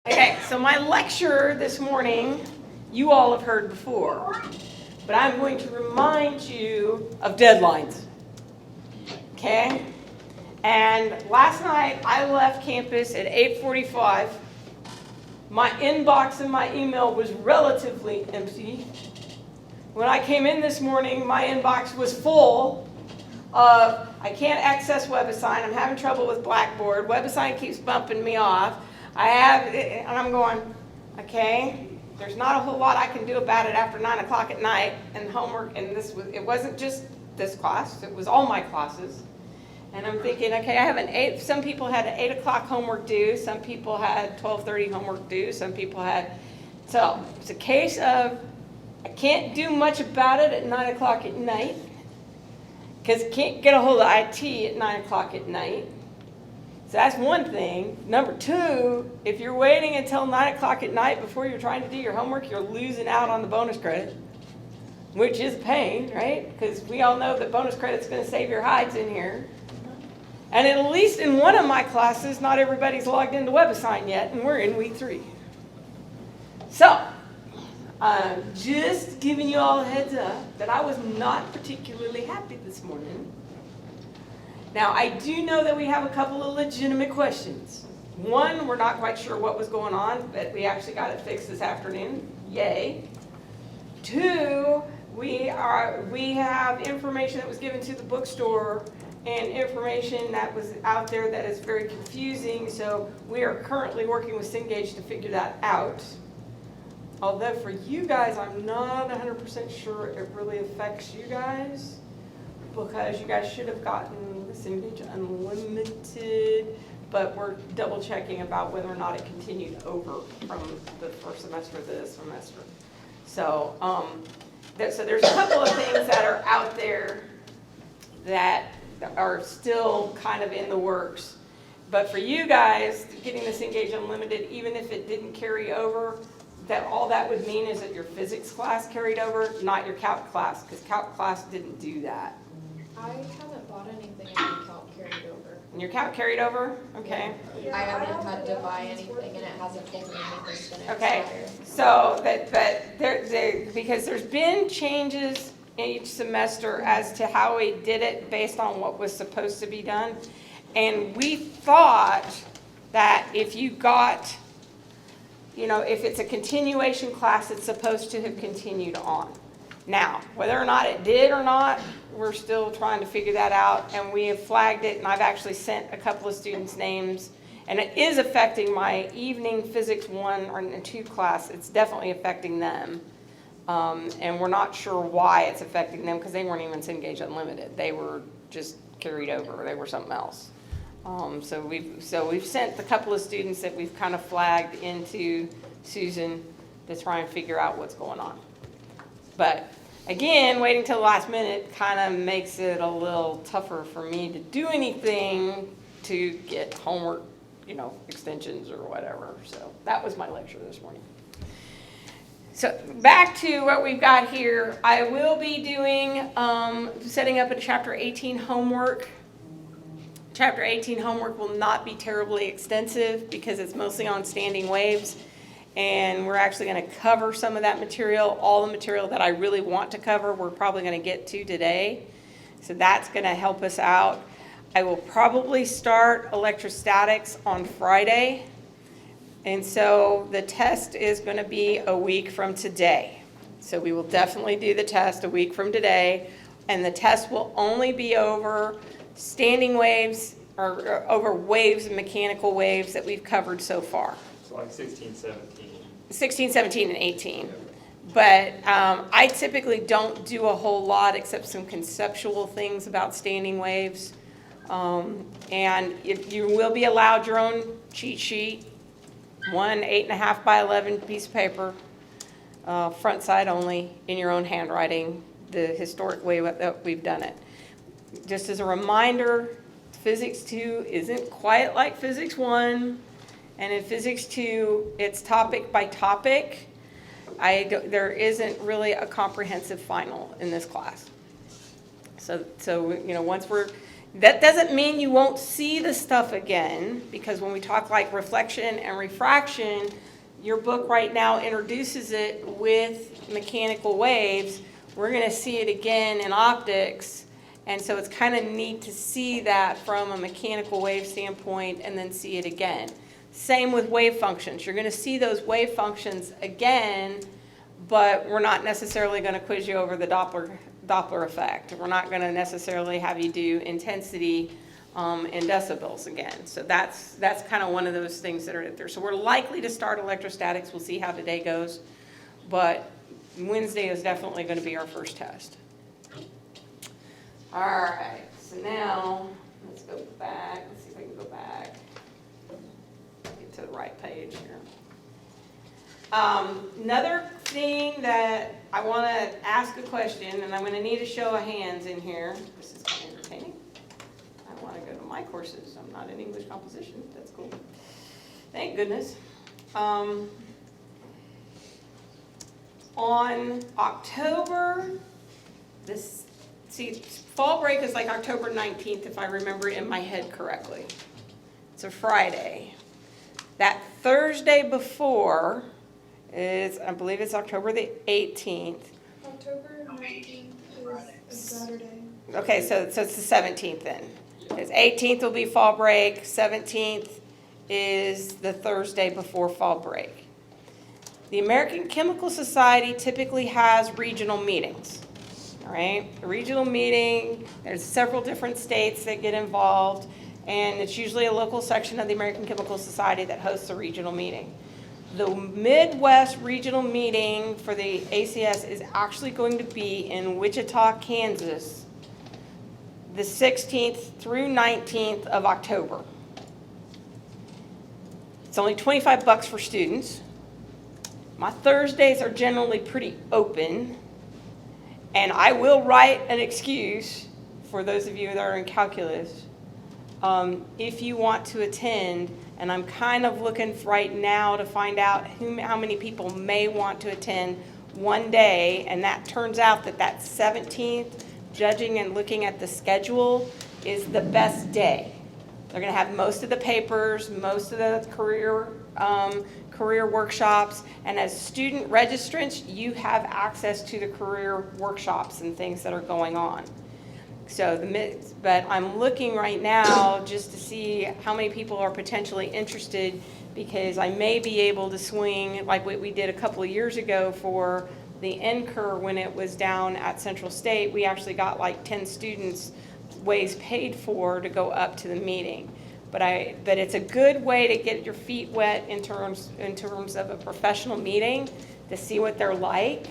Okay, so my lecture this morning, you all have heard before, but I'm going to remind you of deadlines. Okay? And last night I left campus at 8:45. My inbox and my email was relatively empty. When I came in this morning, my inbox was full of, I can't access WebAssign, I'm having trouble with Blackboard, WebAssign keeps bumping me off. And I'm going, okay, there's not a whole lot I can do about it after 9 o'clock at night, and homework, and it wasn't just this class, it was all my classes. And I'm thinking, okay, I have some people had an 8 o'clock homework due, some people had 12:30 homework due, some people had, so it's a case of, I can't do much about it at 9 o'clock at night, because I can't get a hold of IT at 9 o'clock at night. So that's one thing. Number two, if you're waiting until 9 o'clock at night before you're trying to do your homework, you're losing out on the bonus credit, which is a pain, right? Because we all know that bonus credit's going to save your hides in here. And at least in one of my classes, not everybody's logged into WebAssign yet, and we're in week 3. So, just giving you all a heads up that I was not particularly happy this morning. Now, I do know that we have a couple of legitimate questions. One, we're not quite sure what was going on, but we actually got it fixed this afternoon. Yay. Two, we have information that was given to the bookstore and information that was out there that is very confusing, so we are currently working with Cengage to figure that out. Although for you guys, I'm not 100% sure it really affects you guys, because you guys should have gotten the Cengage Unlimited, but we're double checking about whether or not it continued over from the first semester to this semester. So, so there's a couple of things that are out there that are still kind of in the works. But for you guys, getting the Cengage Unlimited, even if it didn't carry over, that all that would mean is that your physics class carried over, not your calc class, because calc class didn't do that. I haven't bought anything in my calc carried over. And your calc carried over? Okay. I haven't had to buy anything, and it hasn't told me anything's going to Okay. expire. So, because there's been changes in each semester as to how we did it based on what was supposed to be done. And we thought that if you got, if it's a continuation class, it's supposed to have continued on. Now, whether or not it did or not, we're still trying to figure that out, and we have flagged it, and I've actually sent a couple of students' names, and it is affecting my evening physics 1 or 2 class. It's definitely affecting them, and we're not sure why it's affecting them, because they weren't even Cengage Unlimited. They were just carried over. They were something else. So we've sent a couple of students that we've kind of flagged into Susan to try and figure out what's going on. But again, waiting till the last minute kind of makes it a little tougher for me to do anything to get homework, extensions or whatever. So that was my lecture this morning. So back to what we've got here. I will be doing, setting up a Chapter 18 homework. Chapter 18 homework will not be terribly extensive because it's mostly on standing waves. And we're actually going to cover some of that material. All the material that I really want to cover, we're probably going to get to today. So that's going to help us out. I will probably start electrostatics on Friday. And so the test is going to be a week from today. So we will definitely do the test a week from today. And the test will only be over standing waves or over waves and mechanical waves that we've covered so far. So like 16, 17. 16, 17, and 18. But I typically don't do a whole lot except some conceptual things about standing waves. And you will be allowed your own cheat sheet, one 8.5 by 11 piece of paper, front side only, in your own handwriting, the historic way that we've done it. Just as a reminder, Physics 2 isn't quite like Physics 1. And in Physics 2, it's topic by topic. There isn't really a comprehensive final in this class. So once we're That doesn't mean you won't see the stuff again, because when we talk like reflection and refraction, your book right now introduces it with mechanical waves. We're going to see it again in optics, and so it's kind of neat to see that from a mechanical wave standpoint and then see it again. Same with wave functions. You're going to see those wave functions again, but we're not necessarily going to quiz you over the Doppler effect. We're not going to necessarily have you do intensity in decibels again. So that's kind of one of those things that are there. So we're likely to start electrostatics. We'll see how today goes. But Wednesday is definitely going to be our first test. All right. So now let's go back. Let's see if I can go back. Get to the right page here. Another thing that I want to ask a question, and I'm going to need a show of hands in here. This is kind of entertaining. I want to go to my courses. I'm not in English composition. That's cool. Thank goodness. On October, fall break is like October 19th, if I remember it in my head correctly. It's a Friday. That Thursday before is, I believe it's October the 18th. October 19th is Saturday. Okay, so it's the 17th then. Because 18th will be fall break, 17th is the Thursday before fall break. The American Chemical Society typically has regional meetings, all right? A regional meeting, there's several different states that get involved, and it's usually a local section of the American Chemical Society that hosts a regional meeting. The Midwest regional meeting for the ACS is actually going to be in Wichita, Kansas, the 16th through 19th of October. It's only $25 for students. My Thursdays are generally pretty open, and I will write an excuse for those of you that are in calculus if you want to attend. And I'm kind of looking right now to find out how many people may want to attend one day, and that turns out that 17th, judging and looking at the schedule, is the best day. They're going to have most of the papers, most of the career workshops, and as student registrants, you have access to the career workshops and things that are going on. So, but I'm looking right now just to see how many people are potentially interested, because I may be able to swing like what we did a couple of years ago for the NCUR when it was down at Central State. We actually got like 10 students ways paid for to go up to the meeting. But it's a good way to get your feet wet in terms of a professional meeting to see what they're like.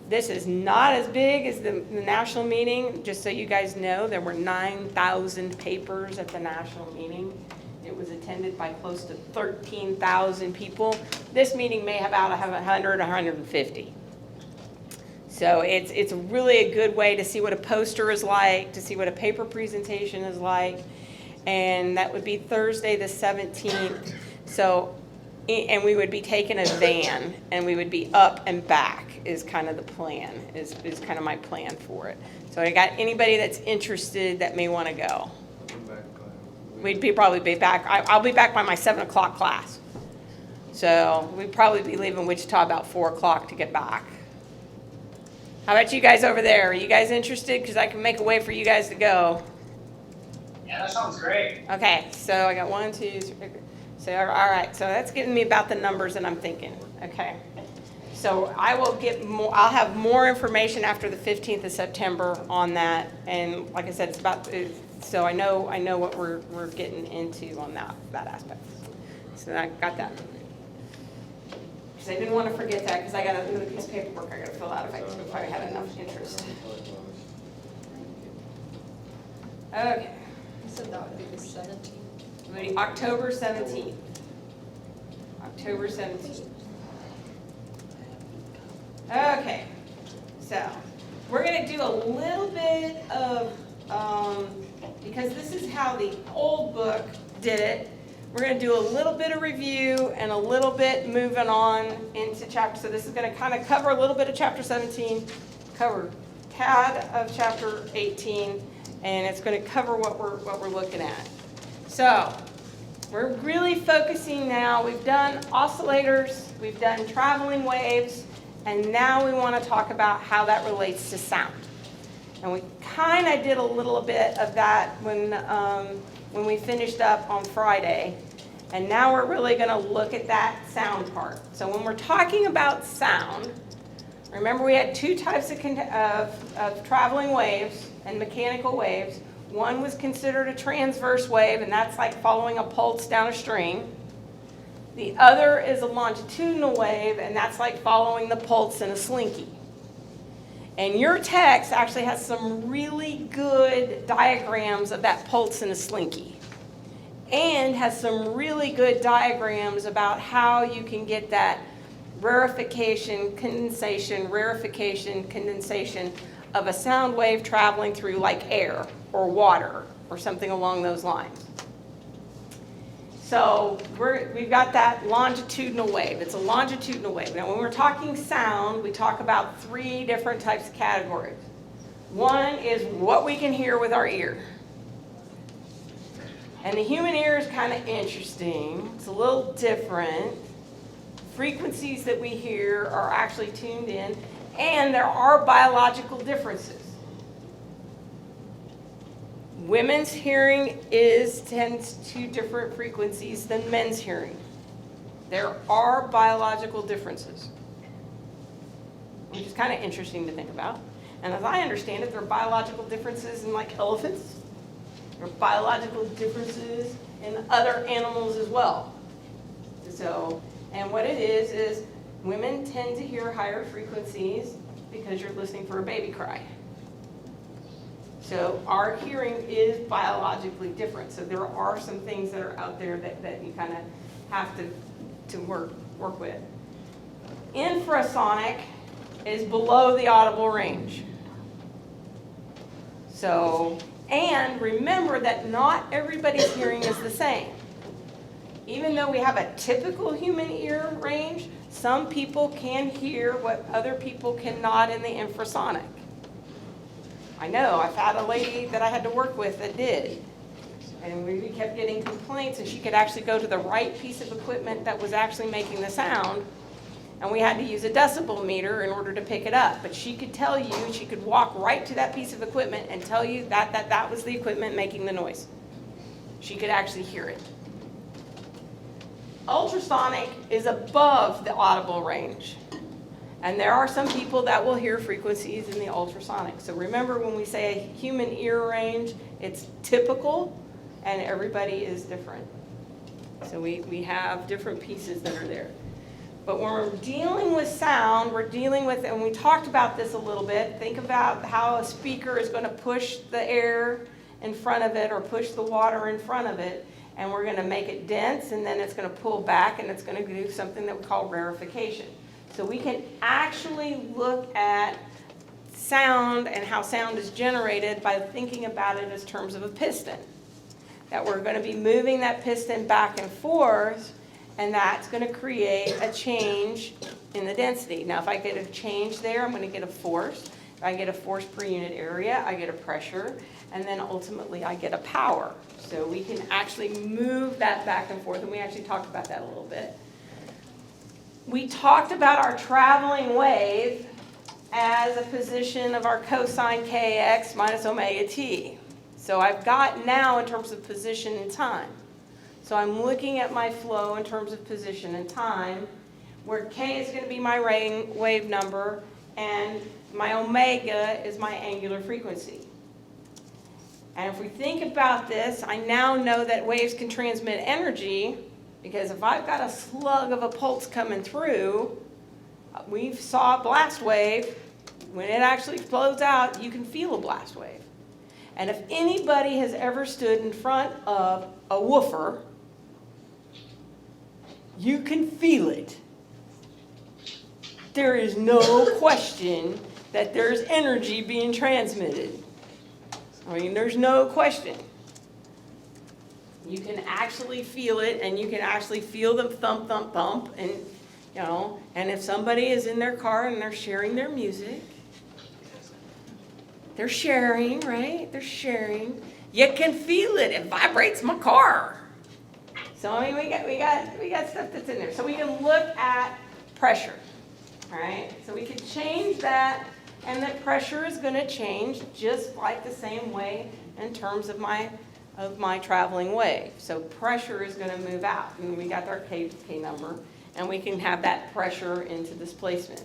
This is not as big as the national meeting. Just so you guys know, there were 9,000 papers at the national meeting. It was attended by close to 13,000 people. This meeting may have about 100, 150. So it's really a good way to see what a poster is like, to see what a paper presentation is like. And that would be Thursday the 17th. So, and we would be taking a van, and we would be up and back is kind of the plan, is kind of my plan for it. So I got anybody that's interested that may want to go. We'd probably be back. I'll be back by my 7 o'clock class. So we'd probably be leaving Wichita about 4 o'clock to get back. How about you guys over there? Are you guys interested? Because I can make a way for you guys to go. Yeah, that sounds great. Okay, so I got 1, 2, 3. So, all right, so that's giving me about the numbers that I'm thinking. Okay. So I will get more, I'll have more information after the 15th of September on that. And like I said, it's about, so I know what we're getting into on that aspect. So I got that. Because I didn't want to forget that, because I got another piece of paperwork I got to fill out if I had enough interest. Okay. You said that would be the 17th. It would be October 17th. October 17th. Okay, so we're going to do a little bit of, because this is how the old book did it, we're going to do a little bit of review and a little bit moving on into chapter. So this is going to kind of cover a little bit of chapter 17, cover tad of chapter 18, and it's going to cover what we're looking at. So we're really focusing now. We've done oscillators, we've done traveling waves, and now we want to talk about how that relates to sound. And we kind of did a little bit of that when we finished up on Friday. And now we're really going to look at that sound part. So when we're talking about sound, remember we had two types of traveling waves and mechanical waves. One was considered a transverse wave, and that's like following a pulse down a string. The other is a longitudinal wave, and that's like following the pulse in a slinky. And your text actually has some really good diagrams of that pulse in a slinky, and has some really good diagrams about how you can get that rarefaction, condensation of a sound wave traveling through like air or water or something along those lines. So we've got that longitudinal wave. It's a longitudinal wave. Now when we're talking sound, we talk about three different types of categories. One is what we can hear with our ear. And the human ear is kind of interesting. It's a little different. Frequencies that we hear are actually tuned in, and there are biological differences. Women's hearing tends to different frequencies than men's hearing. There are biological differences, which is kind of interesting to think about. And as I understand it, there are biological differences in like elephants. There are biological differences in other animals as well. So, and what it is women tend to hear higher frequencies because you're listening for a baby cry. So our hearing is biologically different. So there are some things that are out there that you kind of have to work with. Infrasonic is below the audible range. So, and remember that not everybody's hearing is the same. Even though we have a typical human ear range, some people can hear what other people cannot in the infrasonic. I know, I've had a lady that I had to work with that did. And we kept getting complaints, and she could actually go to the right piece of equipment that was actually making the sound, and we had to use a decibel meter in order to pick it up. But she could tell you, she could walk right to that piece of equipment and tell you that was the equipment making the noise. She could actually hear it. Ultrasonic is above the audible range. And there are some people that will hear frequencies in the ultrasonic. So remember when we say a human ear range, it's typical and everybody is different. So we have different pieces that are there. But when we're dealing with sound, we're dealing with, and we talked about this a little bit, think about how a speaker is going to push the air in front of it or push the water in front of it. And we're going to make it dense, and then it's going to pull back, and it's going to do something that we call rarefaction. So we can actually look at sound and how sound is generated by thinking about it as terms of a piston. That we're going to be moving that piston back and forth, and that's going to create a change in the density. Now, if I get a change there, I'm going to get a force. If I get a force per unit area, I get a pressure, and then ultimately I get a power. So we can actually move that back and forth, and we actually talked about that a little bit. We talked about our traveling wave as a position of our cosine kx minus omega t. So I've got now in terms of position and time. So I'm looking at my flow in terms of position and time, where k is going to be my wave number, and my omega is my angular frequency. And if we think about this, I now know that waves can transmit energy, because if I've got a slug of a pulse coming through, we saw a blast wave. When it actually flows out, you can feel a blast wave. And if anybody has ever stood in front of a woofer, you can feel it. There is no question that there's energy being transmitted. I mean, there's no question. You can actually feel it, and you can actually feel them thump, thump, thump, and and if somebody is in their car and they're sharing their music, They're sharing, right? They're sharing. You can feel it. It vibrates my car. So I mean, we got stuff that's in there. So we can look at pressure, all right? So we can change that, and the pressure is going to change just like the same way in terms of my traveling wave. So pressure is going to move out, and we got our K number, and we can have that pressure into displacement.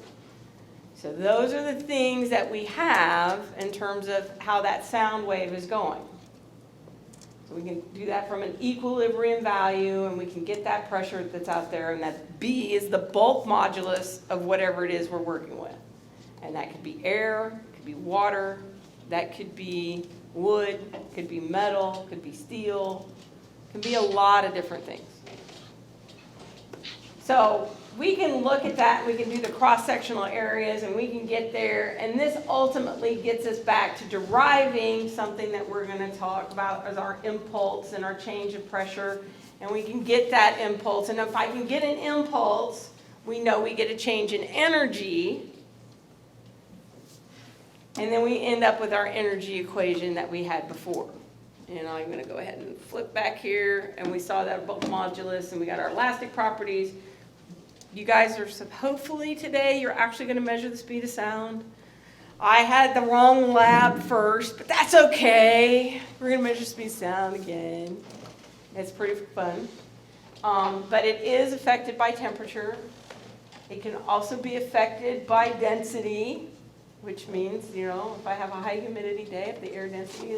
So those are the things that we have in terms of how that sound wave is going. So we can do that from an equilibrium value, and we can get that pressure that's out there, and that B is the bulk modulus of whatever it is we're working with. And that could be air, could be water, that could be wood, could be metal, could be steel, could be a lot of different things. So we can look at that, we can do the cross-sectional areas, and we can get there, and this ultimately gets us back to deriving something that we're going to talk about as our impulse and our change of pressure, and we can get that impulse, and if I can get an impulse, we know we get a change in energy, and then we end up with our energy equation that we had before. And I'm going to go ahead and flip back here, and we saw that bulk modulus, and we got our elastic properties. You guys are, hopefully today, you're actually going to measure the speed of sound. I had the wrong lab first, but that's okay. We're going to measure speed of sound again. It's pretty fun. But it is affected by temperature. It can also be affected by density, which means, if I have a high humidity day, if the air density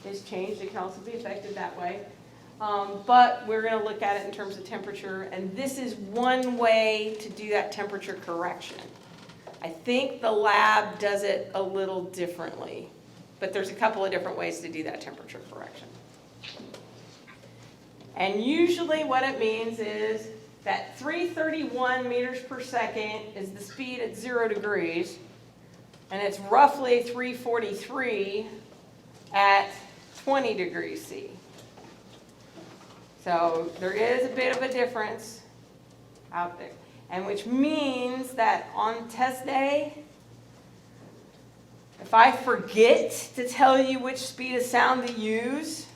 is changed, it can also be affected that way. But we're going to look at it in terms of temperature, and this is one way to do that temperature correction. I think the lab does it a little differently, but there's a couple of different ways to do that temperature correction. And usually what it means is that 331 meters per second is the speed at 0 degrees, and it's roughly 343 at 20 degrees C. So there is a bit of a difference out there, and which means that on test day, if I forget to tell you which speed of sound to use,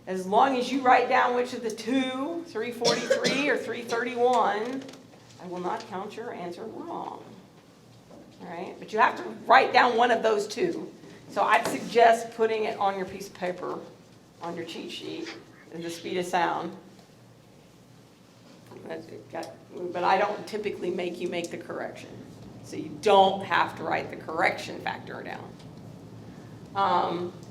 as long as you write down which of the two, 343 or 331, I will not count your answer wrong. All right, but you have to write down one of those two. So I'd suggest putting it on your piece of paper, on your cheat sheet, the speed of sound. But I don't typically make you make the correction. So you don't have to write the correction factor down.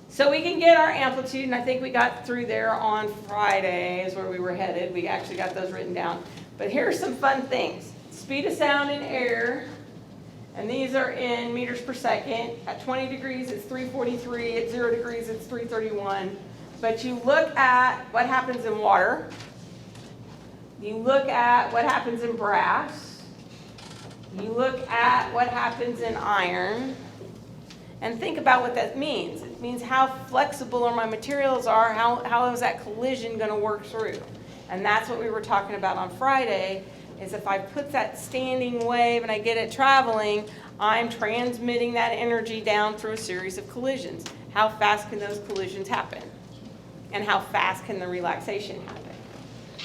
So we can get our amplitude, and I think we got through there on Friday is where we were headed. We actually got those written down. But here's some fun things. Speed of sound in air, and these are in meters per second. At 20 degrees, it's 343. At 0 degrees, it's 331. But you look at what happens in water. You look at what happens in brass. You look at what happens in iron. And think about what that means. It means how flexible are my materials are, how is that collision going to work through. And that's what we were talking about on Friday, is if I put that standing wave and I get it traveling, I'm transmitting that energy down through a series of collisions. How fast can those collisions happen? And how fast can the relaxation happen?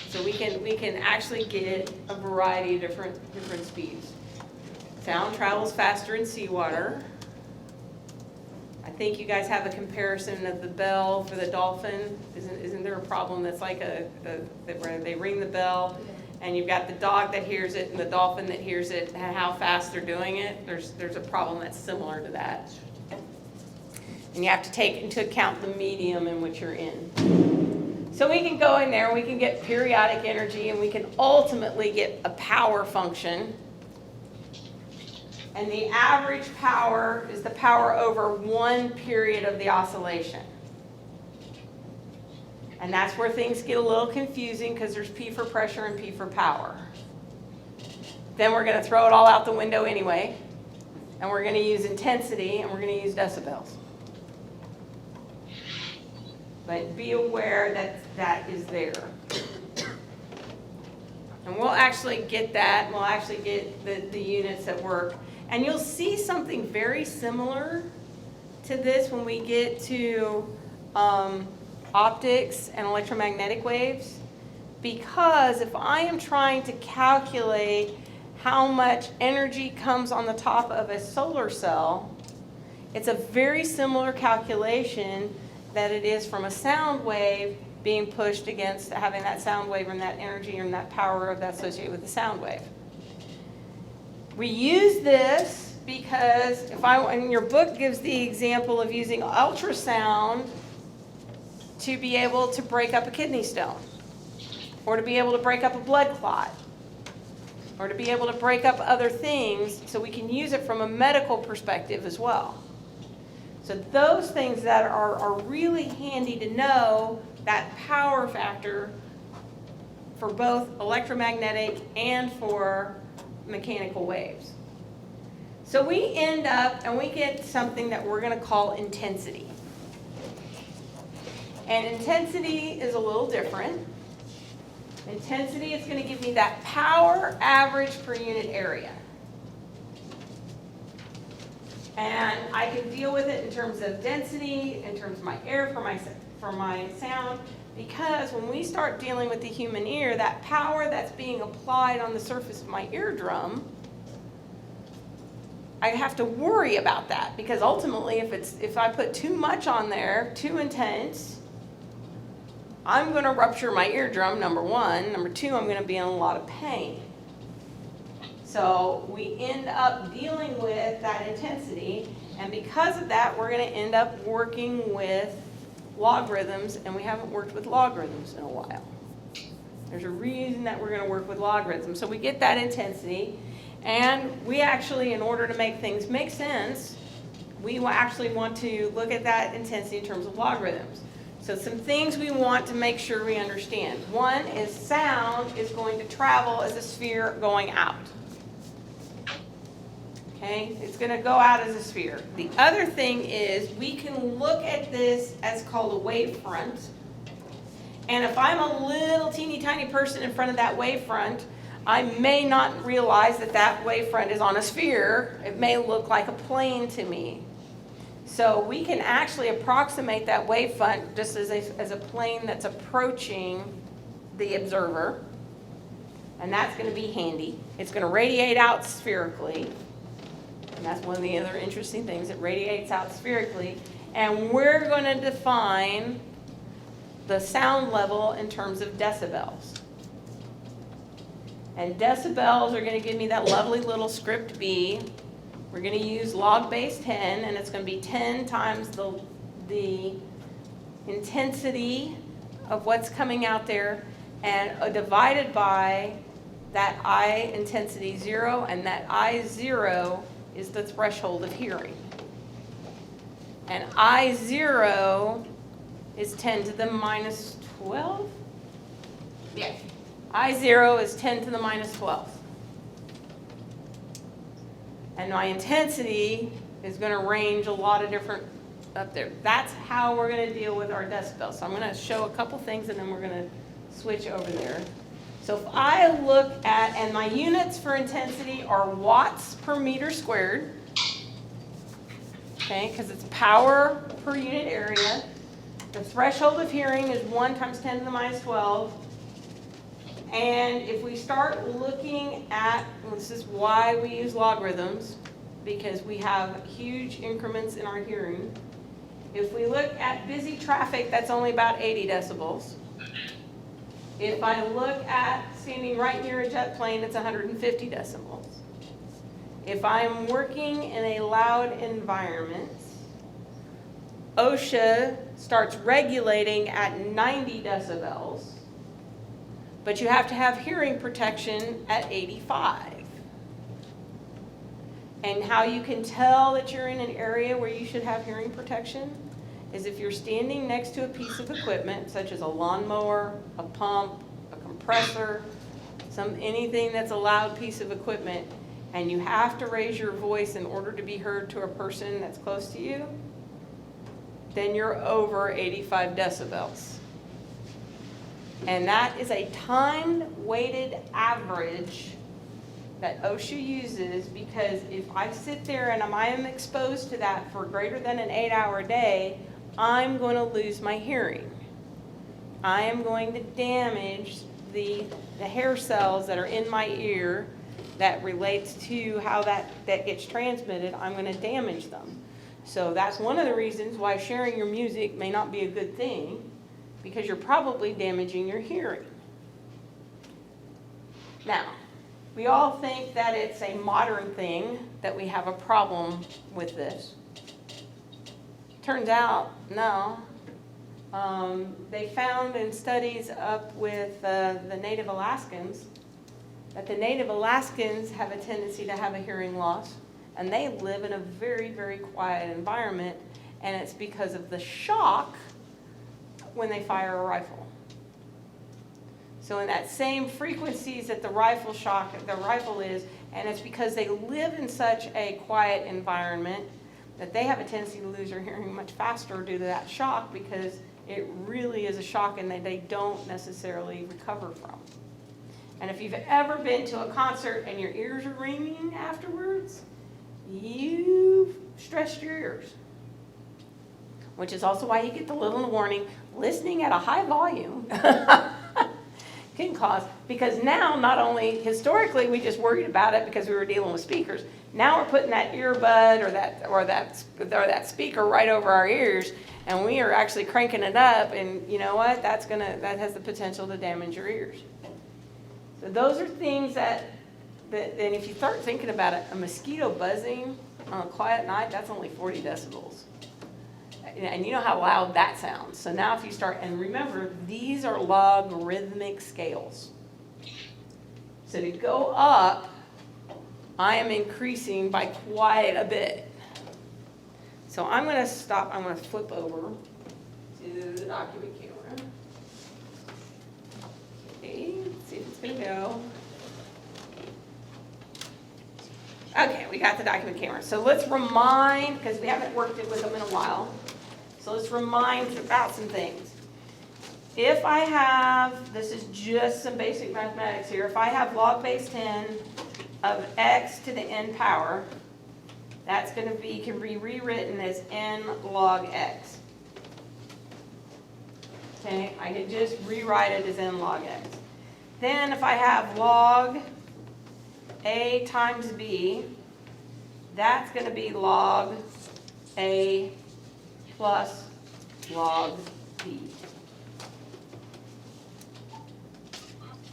So we can actually get a variety of different speeds. Sound travels faster in seawater. I think you guys have a comparison of the bell for the dolphin. Isn't there a problem that's like where they ring the bell and you've got the dog that hears it and the dolphin that hears it, and how fast they're doing it? There's a problem that's similar to that. And you have to take into account the medium in which you're in. So we can go in there, we can get periodic energy, and we can ultimately get a power function. And the average power is the power over one period of the oscillation. And that's where things get a little confusing, because there's P for pressure and P for power. Then we're going to throw it all out the window anyway. And we're going to use intensity, and we're going to use decibels. But be aware that that is there. And we'll actually get that, and we'll actually get the units that work. And you'll see something very similar to this when we get to optics and electromagnetic waves, because if I am trying to calculate how much energy comes on the top of a solar cell, it's a very similar calculation that it is from a sound wave being pushed against having that sound wave and that energy and that power of that associated with the sound wave. We use this because and your book gives the example of using ultrasound to be able to break up a kidney stone, or to be able to break up a blood clot, or to be able to break up other things, so we can use it from a medical perspective as well. So those things that are really handy to know, that power factor for both electromagnetic and for mechanical waves. So we end up and we get something that we're going to call intensity. And intensity is a little different. Intensity is going to give me that power average per unit area. And I can deal with it in terms of density, in terms of my air for my sound, because when we start dealing with the human ear, that power that's being applied on the surface of my eardrum, I have to worry about that, because ultimately if I put too much on there, too intense, I'm going to rupture my eardrum, number one. Number two, I'm going to be in a lot of pain. So we end up dealing with that intensity, and because of that, we're going to end up working with logarithms, and we haven't worked with logarithms in a while. There's a reason that we're going to work with logarithms. So we get that intensity, and we actually, in order to make things make sense, we actually want to look at that intensity in terms of logarithms. So some things we want to make sure we understand. One is sound is going to travel as a sphere going out. Okay, it's going to go out as a sphere. The other thing is we can look at this as called a wavefront. And if I'm a little teeny tiny person in front of that wavefront, I may not realize that that wavefront is on a sphere. It may look like a plane to me. So we can actually approximate that wavefront just as a plane that's approaching the observer. And that's going to be handy. It's going to radiate out spherically. And that's one of the other interesting things. It radiates out spherically. And we're going to define the sound level in terms of decibels. And decibels are going to give me that lovely little script B. We're going to use log base 10, and it's going to be 10 times the intensity of what's coming out there, and divided by that I intensity 0, and that I 0 is the threshold of hearing. And I 0 is 10 to the minus 12? Yeah. I 0 is 10 to the minus 12. And my intensity is going to range a lot of different up there. That's how we're going to deal with our decibels. So I'm going to show a couple things and then we're going to switch over there. So if I look at, and my units for intensity are watts per meter squared, okay, because it's power per unit area. The threshold of hearing is 1 times 10 to the minus 12. And if we start looking at, well, this is why we use logarithms, because we have huge increments in our hearing. If we look at busy traffic, that's only about 80 decibels. If I look at standing right near a jet plane, it's 150 decibels. If I'm working in a loud environment, OSHA starts regulating at 90 decibels. But you have to have hearing protection at 85. And how you can tell that you're in an area where you should have hearing protection is if you're standing next to a piece of equipment, such as a lawnmower, a pump, a compressor, anything that's a loud piece of equipment, and you have to raise your voice in order to be heard to a person that's close to you, then you're over 85 decibels. And that is a time-weighted average that OSHA uses, because if I sit there and I am exposed to that for greater than an 8-hour day, I'm going to lose my hearing. I am going to damage the hair cells that are in my ear that relates to how that gets transmitted. I'm going to damage them. So that's one of the reasons why sharing your music may not be a good thing, because you're probably damaging your hearing. Now, we all think that it's a modern thing that we have a problem with this. Turns out, no. They found in studies up with the Native Alaskans that the Native Alaskans have a tendency to have a hearing loss, and they live in a very, very quiet environment, and it's because of the shock when they fire a rifle. So in that same frequencies that the rifle is, and it's because they live in such a quiet environment that they have a tendency to lose their hearing much faster due to that shock, because it really is a shock and they don't necessarily recover from. And if you've ever been to a concert and your ears are ringing afterwards, you've stressed your ears. Which is also why you get the little warning, listening at a high volume can cause, because now not only historically we just worried about it because we were dealing with speakers, now we're putting that earbud or that speaker right over our ears, and we are actually cranking it up, and you know what? That has the potential to damage your ears. So those are things that and if you start thinking about it, a mosquito buzzing on a quiet night, that's only 40 decibels. And you know how loud that sounds. So now if you start, and remember, these are logarithmic scales. So to go up, I am increasing by quite a bit. So I'm going to stop, I'm going to flip over to the document camera. Okay, let's see if it's going to go. Okay, we got the document camera. So let's remind, because we haven't worked it with them in a while, so let's remind about some things. If I have, this is just some basic mathematics here, if I have log base 10 of x to the n power, that's going to be, can be rewritten as n log x. Okay, I can just rewrite it as n log x. Then if I have log a times b, that's going to be log a plus log b.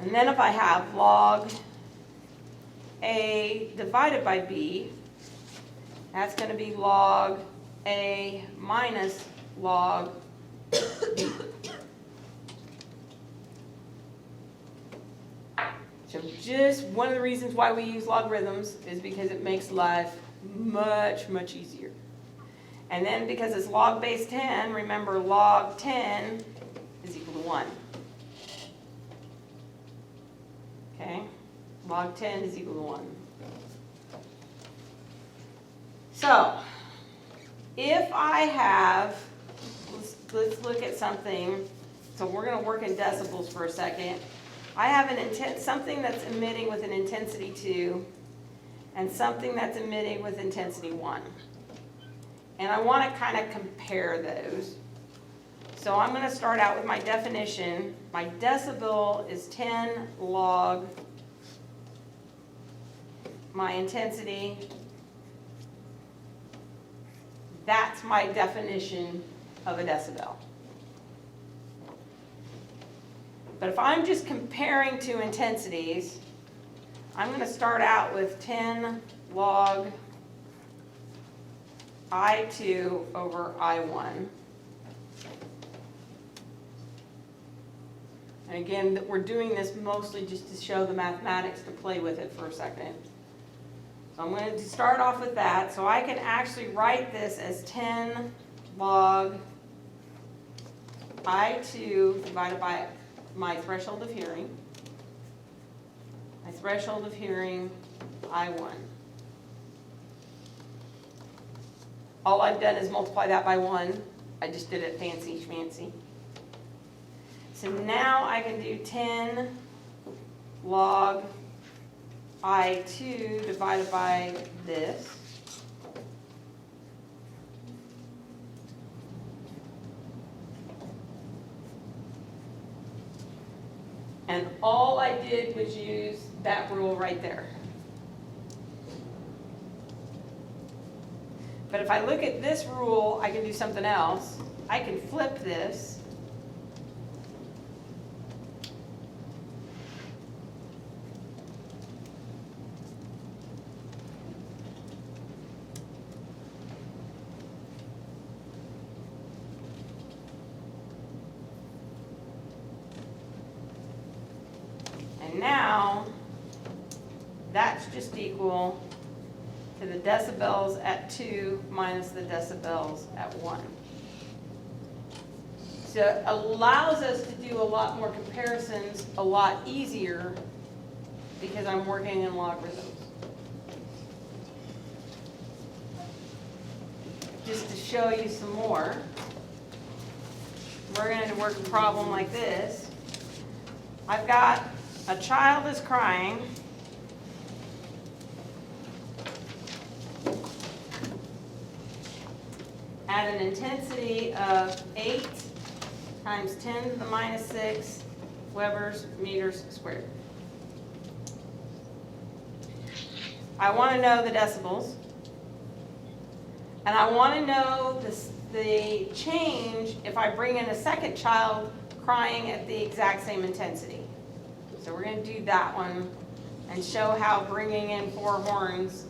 And then if I have log a divided by b, that's going to be log a minus log b. So just one of the reasons why we use logarithms is because it makes life much, much easier. And then because it's log base 10, remember log 10 is equal to 1. Okay? Log 10 is equal to 1. So, if I have, let's look at something. So we're going to work in decibels for a second. I have something that's emitting with an intensity 2 and something that's emitting with intensity 1. And I want to kind of compare those. So I'm going to start out with my definition. My decibel is 10 log my intensity. That's my definition of a decibel. But if I'm just comparing two intensities, I'm going to start out with 10 log I2 over I1. And again, we're doing this mostly just to show the mathematics, to play with it for a second. So I'm going to start off with that. So I can actually write this as 10 log I2 divided by my threshold of hearing. My threshold of hearing, I1. All I've done is multiply that by 1. I just did it fancy schmancy. So now I can do 10 log I2 divided by this. And all I did was use that rule right there. But if I look at this rule, I can do something else. I can flip this. And now, that's just equal to the decibels at 2 minus the decibels at 1. So it allows us to do a lot more comparisons a lot easier because I'm working in logarithms. Just to show you some more, we're going to work a problem like this. I've got a child is crying. At an intensity of 8 times 10 to the minus 6 Webers meters squared. I want to know the decibels. And I want to know the change if I bring in a second child crying at the exact same intensity. So we're going to do that one and show how bringing in 4 horns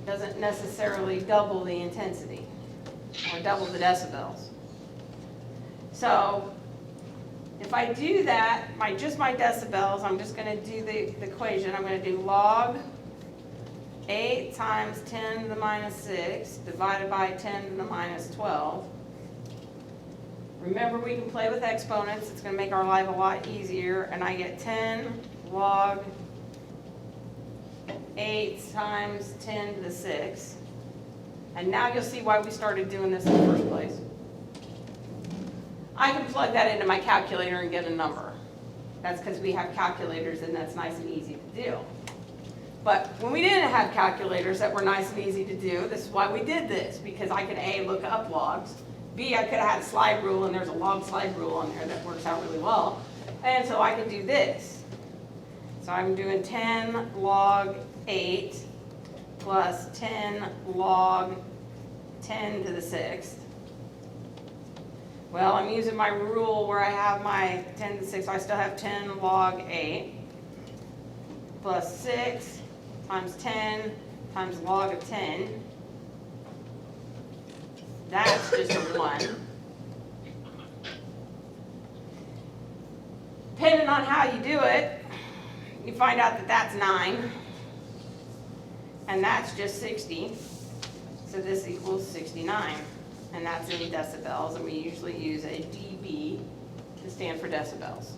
doesn't necessarily double the intensity or double the decibels. So if I do that, just my decibels, I'm just going to do the equation. I'm going to do log 8 times 10 to the minus 6 divided by 10 to the minus 12. Remember, we can play with exponents. It's going to make our life a lot easier. And I get 10 log 8 times 10 to the 6. And now you'll see why we started doing this in the first place. I can plug that into my calculator and get a number. That's because we have calculators and that's nice and easy to do. But when we didn't have calculators that were nice and easy to do, this is why we did this, because I could A, look up logs, B, I could have had a slide rule, and there's a log slide rule on there that works out really well. And so I could do this. So I'm doing 10 log 8 plus 10 log 10 to the 6th. Well, I'm using my rule where I have my 10 to the 6th, so I still have 10 log 8 plus 6 times 10 times log of 10. That's just a 1. Depending on how you do it, you find out that that's 9. And that's just 60. So this equals 69. And that's in decibels, and we usually use a dB to stand for decibels.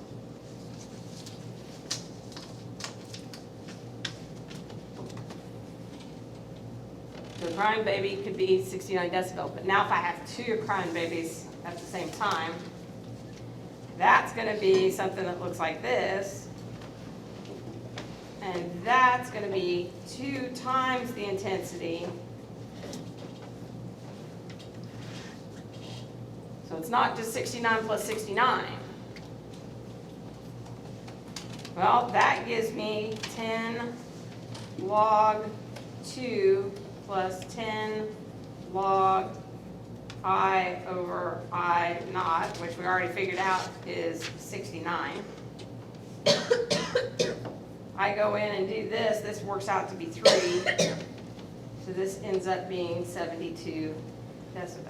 So a crying baby could be 69 decibels, but now if I have 2 crying babies at the same time, that's going to be something that looks like this. And that's going to be 2 times the intensity. So it's not just 69 plus 69. Well, that gives me 10 log 2 plus 10 log I over I naught, which we already figured out is 69. I go in and do this. This works out to be 3. So this ends up being 72 decibels.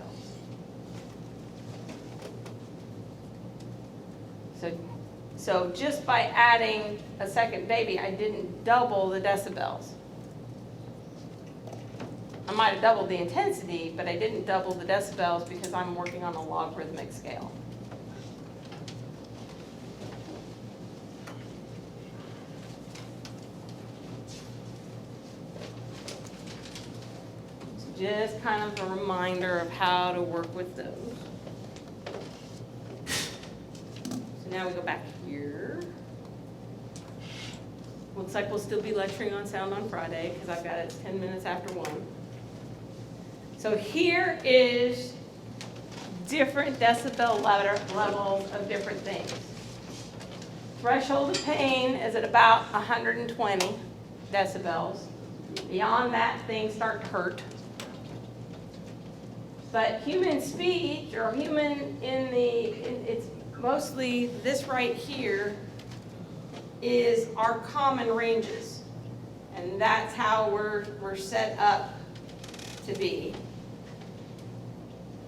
So just by adding a second baby, I didn't double the decibels. I might have doubled the intensity, but I didn't double the decibels because I'm working on a logarithmic scale. It's just kind of a reminder of how to work with those. So now we go back here. We'll Looks like we'll still be lecturing on sound on Friday, because I've got it 10 minutes after 1. So here is different decibel levels of different things. Threshold of pain is at about 120 decibels. Beyond that, things start to hurt. But human speech, or it's mostly this right here, is our common ranges. And that's how we're set up to be.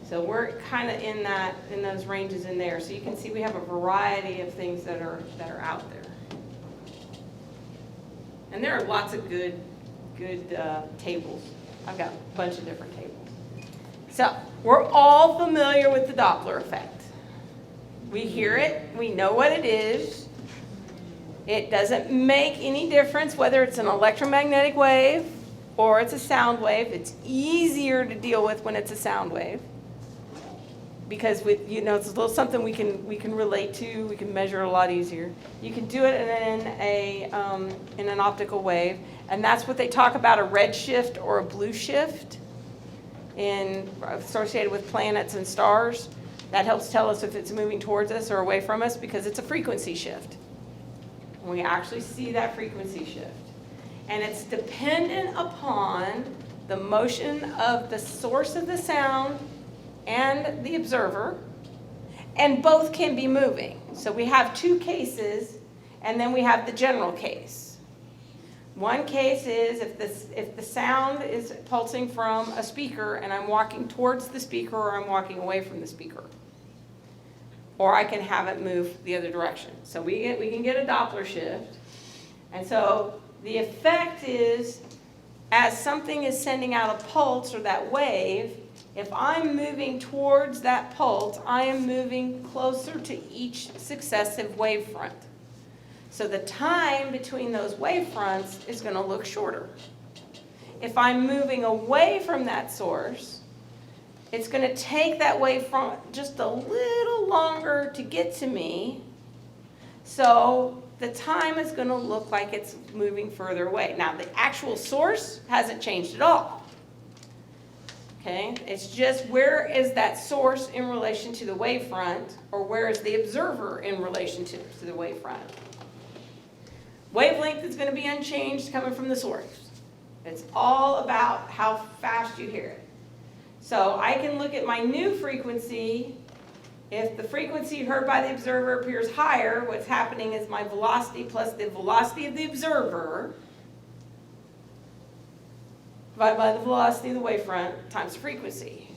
So we're kind of in those ranges in there. So you can see we have a variety of things that are out there. And there are lots of good tables. I've got a bunch of different tables. So we're all familiar with the Doppler effect. We hear it, we know what it is. It doesn't make any difference whether it's an electromagnetic wave or it's a sound wave. It's easier to deal with when it's a sound wave, because it's a little something we can relate to. We can measure a lot easier. You can do it in an optical wave, and that's what they talk about, a red shift or a blue shift associated with planets and stars. That helps tell us if it's moving towards us or away from us, because it's a frequency shift. We actually see that frequency shift. And it's dependent upon the motion of the source of the sound and the observer, and both can be moving. So we have two cases, and then we have the general case. One case is if the sound is pulsing from a speaker and I'm walking towards the speaker or I'm walking away from the speaker. Or I can have it move the other direction. So we can get a Doppler shift. And so the effect is, as something is sending out a pulse or that wave, if I'm moving towards that pulse, I am moving closer to each successive wavefront. So the time between those wavefronts is going to look shorter. If I'm moving away from that source, it's going to take that wavefront just a little longer to get to me. So the time is going to look like it's moving further away. Now, the actual source hasn't changed at all. Okay? It's just, where is that source in relation to the wavefront, or where is the observer in relation to the wavefront? Wavelength is going to be unchanged coming from the source. It's all about how fast you hear it. So I can look at my new frequency. If the frequency heard by the observer appears higher, what's happening is my velocity plus the velocity of the observer divided by the velocity of the wavefront times frequency.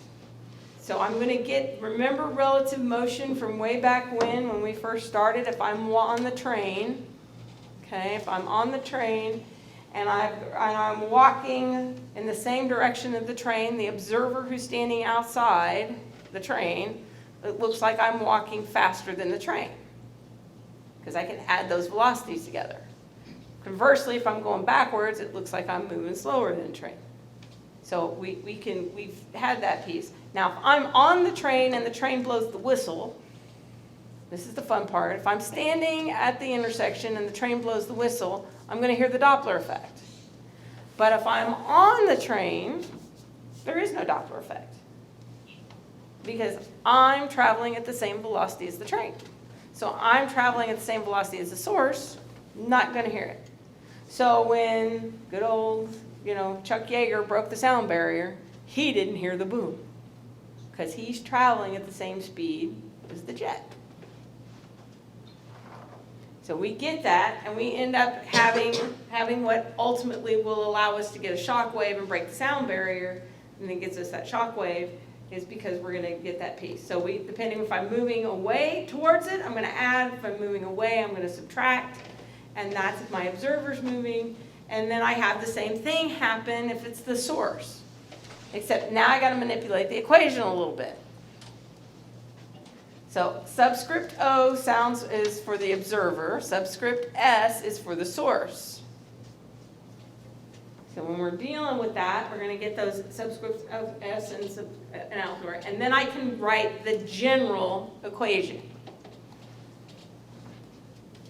So I'm going to remember relative motion from way back when we first started. If I'm on the train, okay, if I'm on the train and I'm walking in the same direction of the train, the observer who's standing outside the train, it looks like I'm walking faster than the train, because I can add those velocities together. Conversely, if I'm going backwards, it looks like I'm moving slower than the train. So we've had that piece. Now, if I'm on the train and the train blows the whistle, this is the fun part. If I'm standing at the intersection and the train blows the whistle, I'm going to hear the Doppler effect. But if I'm on the train, there is no Doppler effect, because I'm traveling at the same velocity as the train. So I'm traveling at the same velocity as the source, not going to hear it. So when good old, Chuck Yeager broke the sound barrier, he didn't hear the boom, because he's traveling at the same speed as the jet. So we get that, and we end up having what ultimately will allow us to get a shock wave and break the sound barrier, and then gets us that shock wave, is because we're going to get that piece. So depending if I'm moving away towards it, I'm going to add. If I'm moving away, I'm going to subtract, and that's if my observer's moving. And then I have the same thing happen if it's the source, except now I got to manipulate the equation a little bit. So subscript O is for the observer. Subscript S is for the source. So when we're dealing with that, we're going to get those subscripts of S and elsewhere. And then I can write the general equation.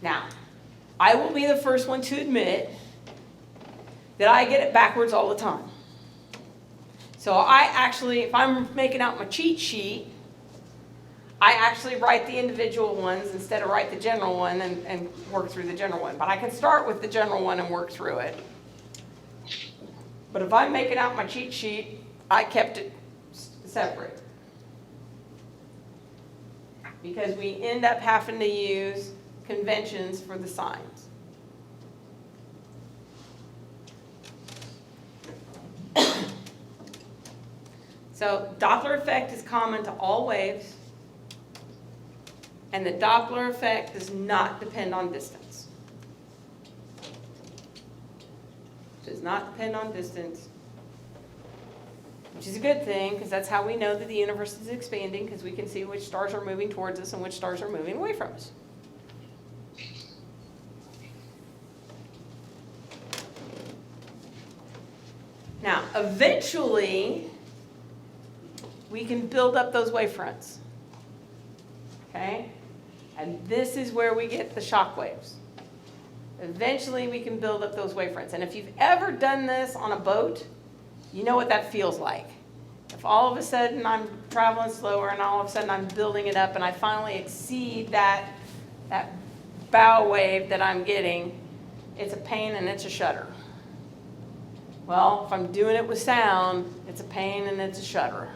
Now, I will be the first one to admit that I get it backwards all the time. So I actually, if I'm making out my cheat sheet, I actually write the individual ones instead of write the general one and work through the general one. But I can start with the general one and work through it. But if I'm making out my cheat sheet, I kept it separate. Because we end up having to use conventions for the signs. So Doppler effect is common to all waves, and the Doppler effect does not depend on distance. Does not depend on distance, which is a good thing, because that's how we know that the universe is expanding, because we can see which stars are moving towards us and which stars are moving away from us. Now, eventually, we can build up those wavefronts, okay? And this is where we get the shock waves. Eventually, we can build up those wavefronts. And if you've ever done this on a boat, you know what that feels like. If all of a sudden I'm traveling slower and all of a sudden I'm building it up and I finally exceed that bow wave that I'm getting, it's a pain and it's a shudder. Well, if I'm doing it with sound, it's a pain and it's a shudder.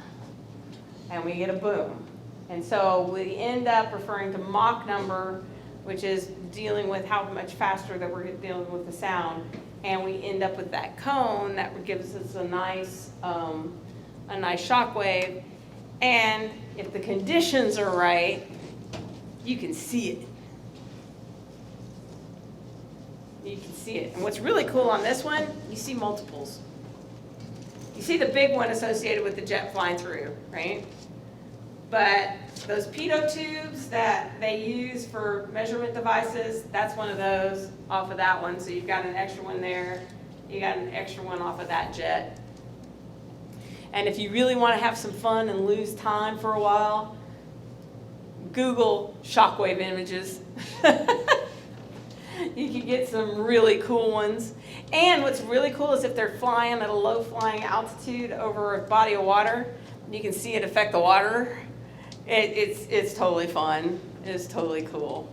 And we get a boom. And so we end up referring to Mach number, which is dealing with how much faster that we're dealing with the sound. And we end up with that cone that gives us a nice shock wave. And if the conditions are right, you can see it. You can see it. And what's really cool on this one, you see multiples. You see the big one associated with the jet flying through, right? But those pitot tubes that they use for measurement devices, that's one of those off of that one. So you've got an extra one there. You got an extra one off of that jet. And if you really want to have some fun and lose time for a while, Google shockwave images. You can get some really cool ones. And what's really cool is if they're flying at a low flying altitude over a body of water, you can see it affect the water. It's totally fun. It's totally cool.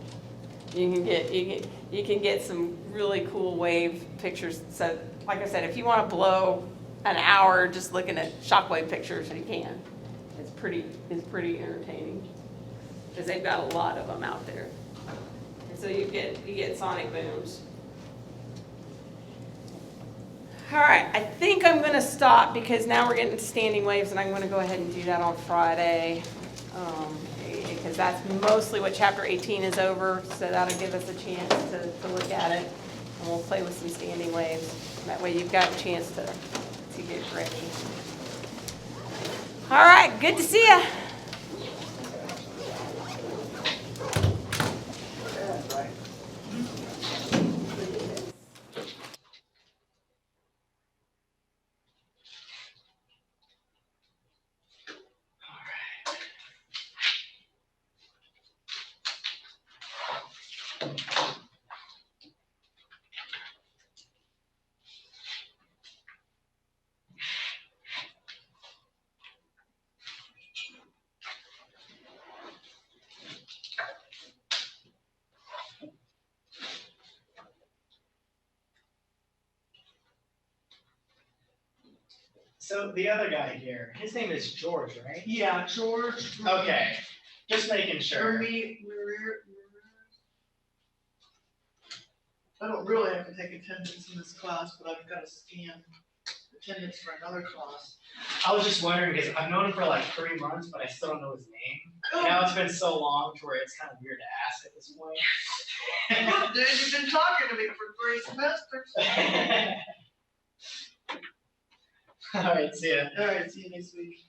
You can get some really cool wave pictures. So, like I said, if you want to blow an hour just looking at shockwave pictures, you can. It's pretty entertaining because they've got a lot of them out there. And so you get sonic booms. All right, I think I'm going to stop because now we're getting to standing waves, and I'm going to go ahead and do that on Friday. Because that's mostly what Chapter 18 is over, so that'll give us a chance to look at it, and we'll play with some standing waves. That way you've got a chance to get ready. All right, good to see you. So the other guy here, his name is George, right? Yeah, George. Okay, just making sure. I don't really have to take attendance in this class, but I've got to scan attendance for another class. I was just wondering because I've known him for like 3 months, but I still don't know his name. Now it's been so long to where it's kind of weird to ask at this point. Look, dude, you've been talking to me for 3 semesters. All right, see ya. All right, see you next week.